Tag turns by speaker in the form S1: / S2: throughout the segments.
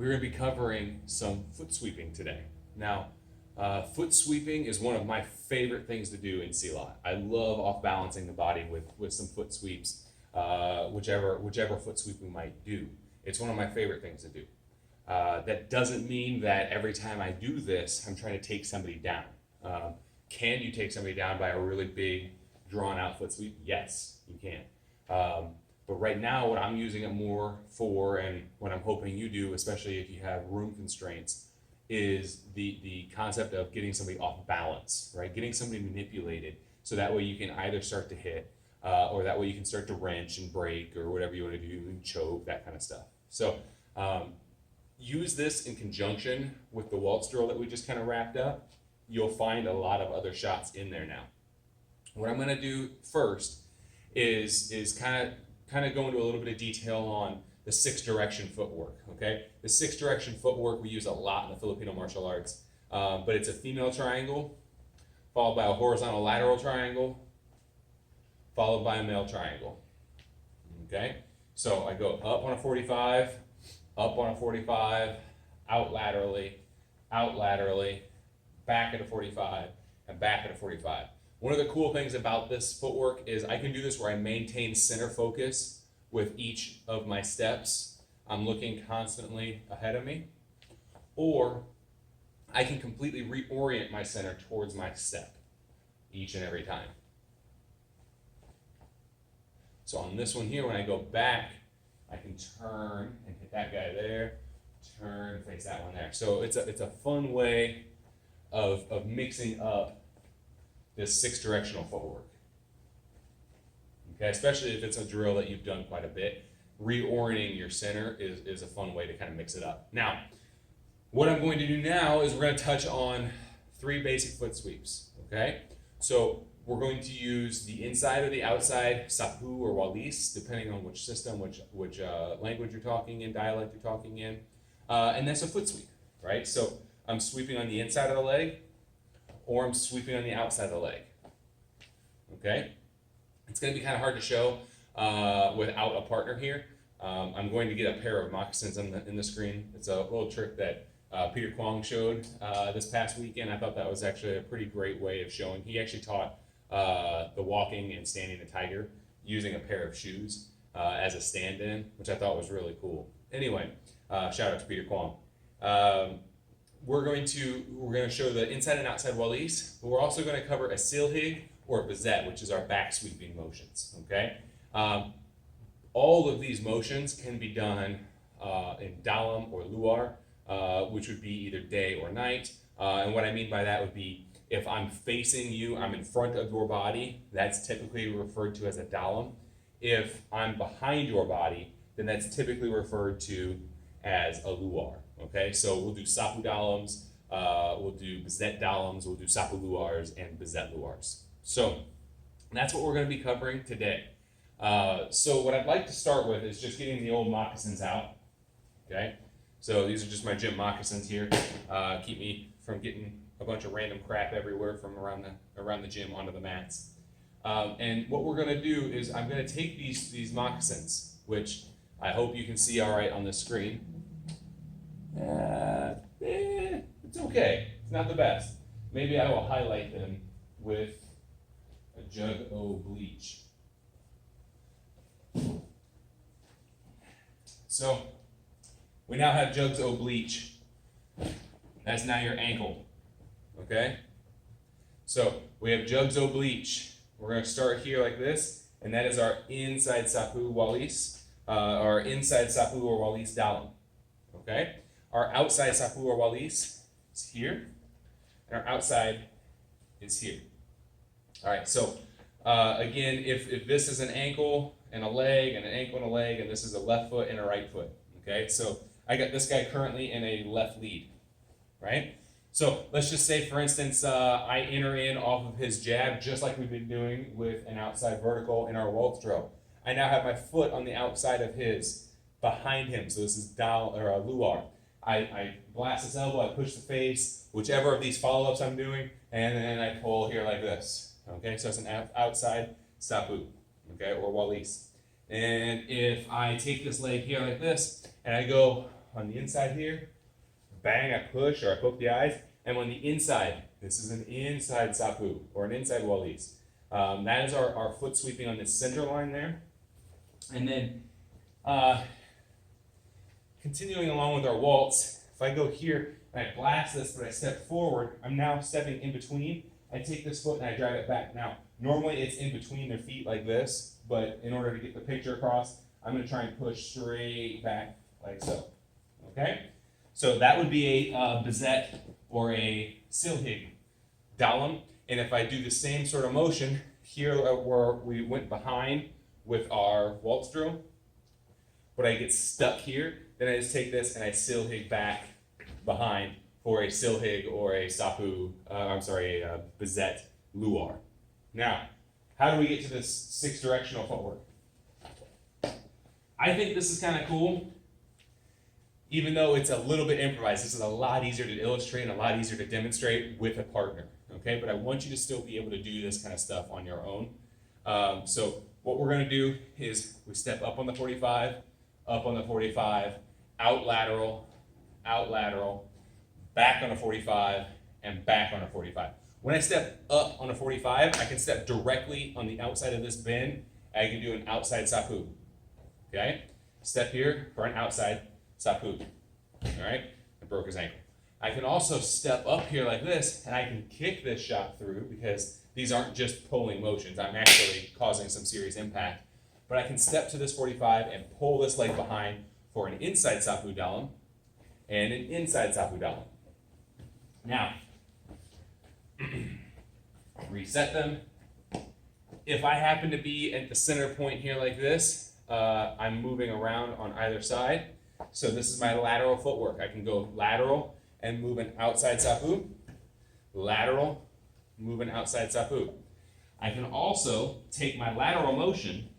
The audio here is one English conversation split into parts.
S1: we're going to be covering some foot sweeping today. Now, foot sweeping is one of my favorite things to do in C-Lot. I love off-balancing the body with some foot sweeps, whichever foot sweep we might do. It's one of my favorite things to do. That doesn't mean that every time I do this, I'm trying to take somebody down. Can you take somebody down by a really big, drawn-out foot sweep? Yes, you can. But right now, what I'm using it more for, and what I'm hoping you do, especially if you have room constraints, is the concept of getting somebody off balance, right? Getting somebody manipulated, so that way you can either start to hit, or that way you can start to wrench and break, or whatever you want to do, and choke, that kind of stuff. So use this in conjunction with the waltz drill that we just kind of wrapped up. You'll find a lot of other shots in there now. What I'm going to do first is kind of go into a little bit of detail on the 6-direction footwork, okay? The 6-direction footwork we use a lot in the Filipino martial arts, but it's a female triangle, followed by a horizontal lateral triangle, followed by a male triangle, okay? So I go up on a 45, up on a 45, out laterally, back at a 45, and back at a 45. One of the cool things about this footwork is I can do this where I maintain center focus with each of my steps. I'm looking constantly ahead of me. Or I can completely reorient my center towards my step each and every time. So on this one here, when I go back, I can turn and hit that guy there, turn and face that one there. So it's a fun way of mixing up this 6-directional footwork. Okay, especially if it's a drill that you've done quite a bit, reorienting your center is a fun way to kind of mix it up. Now, what I'm going to do now is we're going to touch on 3 basic foot sweeps, okay? So we're going to use the inside or the outside sapu or walis, depending on which system, which language you're talking in, dialect you're talking in, and that's a foot sweep, right? So I'm sweeping on the inside of the leg, or I'm sweeping on the outside of the leg, okay? It's going to be kind of hard to show without a partner here. I'm going to get a pair of moccasins in the screen. It's a little trick that Peter Kwong showed this past weekend. I thought that was actually a pretty great way of showing. He actually taught the walking and standing the tiger using a pair of shoes as a stand-in, which I thought was really cool. Anyway, shout out to Peter Kwong. We're going to show the inside and outside walis, but we're also going to cover a silhig or a bizet, which is our back sweeping motions, okay? All of these motions can be done in dalam or luar, which would be either day or night. And what I mean by that would be if I'm facing you, I'm in front of your body, that's typically referred to as a dalam. If I'm behind your body, then that's typically referred to as a luar, okay? So we'll do sapu dalams, we'll do bizet dalams, we'll do sapu luars, and bizet luars. So that's what we're going to be covering today. So what I'd like to start with is just getting the old moccasins out, okay? So these are just my gym moccasins here. Keep me from getting a bunch of random crap everywhere from around the gym onto the mats. And what we're going to do is I'm going to take these moccasins, which I hope you can see all right on the screen. It's okay. It's not the best. Maybe I will highlight them with a jug o' bleach. So we now have jugs o' bleach. That's now your ankle, okay? So we have jugs o' bleach. We're going to start here like this, and that is our inside sapu walis, our inside sapu or walis dalam, okay? Our outside sapu or walis is here, and our outside is here. All right, so again, if this is an ankle and a leg and an ankle and a leg, and this is a left foot and a right foot, okay? So I got this guy currently in a left lead, right? So let's just say, for instance, I enter in off of his jab, just like we've been doing with an outside vertical in our waltz drill. I now have my foot on the outside of his, behind him, so this is dal or a luar. I blast his elbow, I push the face, whichever of these follow-ups I'm doing, and then I pull here like this. Okay, so it's an outside sapu, okay, or walis. And if I take this leg here like this, and I go on the inside here, bang, I push or I poke the eyes, and on the inside, this is an inside sapu or an inside walis. That is our foot sweeping on this center line there. And then continuing along with our waltz, if I go here and I blast this, but I step forward, I'm now stepping in between. I take this foot and I drive it back. Now, normally it's in between their feet like this, but in order to get the picture across, I'm going to try and push straight back like so. Okay? So that would be a bezet or a silhig dalam. And if I do the same sort of motion here where we went behind with our waltz drill, but I get stuck here, then I just take this and I silhig back behind for a silhig or a sapu, a bezet luar. Now, how do we get to this 6 directional footwork? I think this is kind of cool, even though it's a little bit improvised. This is a lot easier to illustrate and a lot easier to demonstrate with a partner, okay? But I want you to still be able to do this kind of stuff on your own. So what we're gonna do is we step up on the 45, up on the 45, out lateral, back on a 45, and back on a 45. When I step up on a 45, I can step directly on the outside of this bend. I can do an outside sapu. Okay? Step here for an outside sapu. All right? I broke his ankle. I can also step up here like this, and I can kick this shot through because these aren't just pulling motions. I'm actually causing some serious impact. But I can step to this 45 and pull this leg behind for an inside sapu dalam and an inside sapu dalam. Now, reset them. If I happen to be at the center point here like this, I'm moving around on either side. So this is my lateral footwork. I can go lateral and move an outside sapu, lateral, move an outside sapu. I can also take my lateral motion,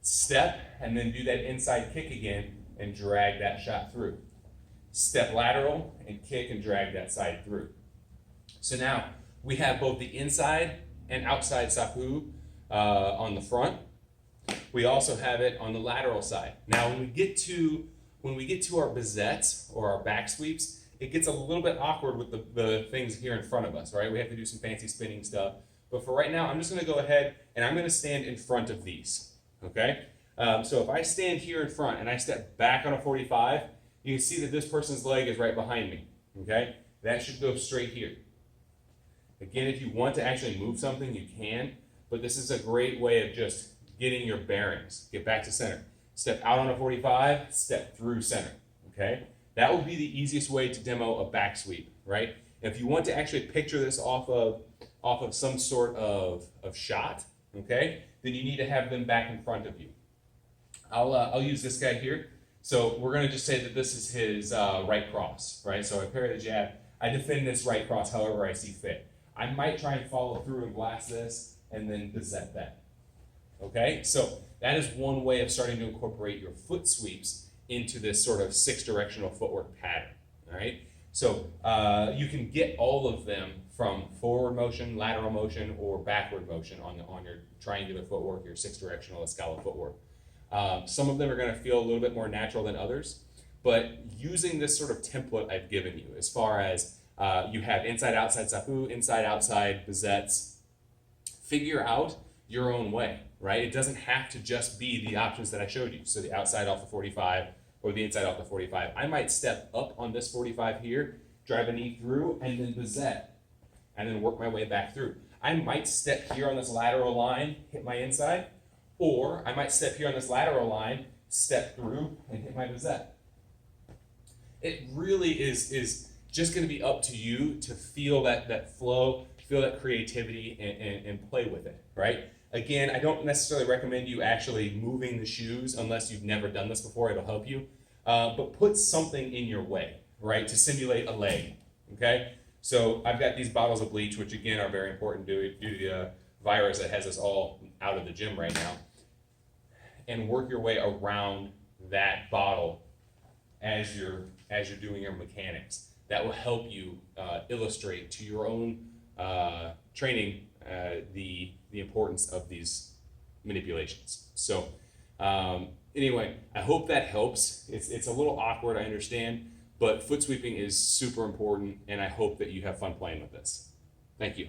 S1: step, and then do that inside kick again and drag that shot through. Step lateral and kick and drag that side through. So now we have both the inside and outside sapu on the front. We also have it on the lateral side. Now when we get to our bezets or our back sweeps, it gets a little bit awkward with the things here in front of us, right? We have to do some fancy spinning stuff. But for right now, I'm just going to go ahead and I'm going to stand in front of these, okay? So if I stand here in front and I step back on a 45, you can see that this person's leg is right behind me, okay? That should go straight here. Again, if you want to actually move something, you can, but this is a great way of just getting your bearings. Get back to center. Step out on a 45, step through center, okay? That would be the easiest way to demo a back sweep, right? If you want to actually picture this off of some sort of shot, okay, then you need to have them back in front of you. I'll use this guy here. So we're gonna just say that this is his right cross, right? So I parry the jab, I defend this right cross however I see fit. I might try and follow through and blast this and then bezet that. Okay, so that is one way of starting to incorporate your foot sweeps into this sort of 6 directional footwork pattern, all right? So you can get all of them from forward motion, lateral motion, or backward motion on your triangular footwork, your 6 directional Escala footwork. Some of them are gonna feel a little bit more natural than others, but using this sort of template I've given you, as far as you have inside, outside sapu, inside, outside bezets, figure out your own way, right? It doesn't have to just be the options that I showed you. So the outside off the 45 or the inside off the 45. I might step up on this 45 here, drive a knee through, and then bezet, and then work my way back through. I might step here on this lateral line, hit my inside, or I might step here on this lateral line, step through, and hit my bezet. It really is just going to be up to you to feel that flow, feel that creativity, and play with it, right? Again, I don't necessarily recommend you actually moving the shoes unless you've never done this before. It'll help you. But put something in your way, right, to simulate a leg, okay? So I've got these bottles of bleach, which again are very important due to the virus that has us all out of the gym right now. And work your way around that bottle as you're doing your mechanics. That will help you illustrate to your own training the importance of these manipulations. So Anyway, I hope that helps. It's a little awkward, I understand, but foot sweeping is super important, and I hope that you have fun playing with this. Thank you.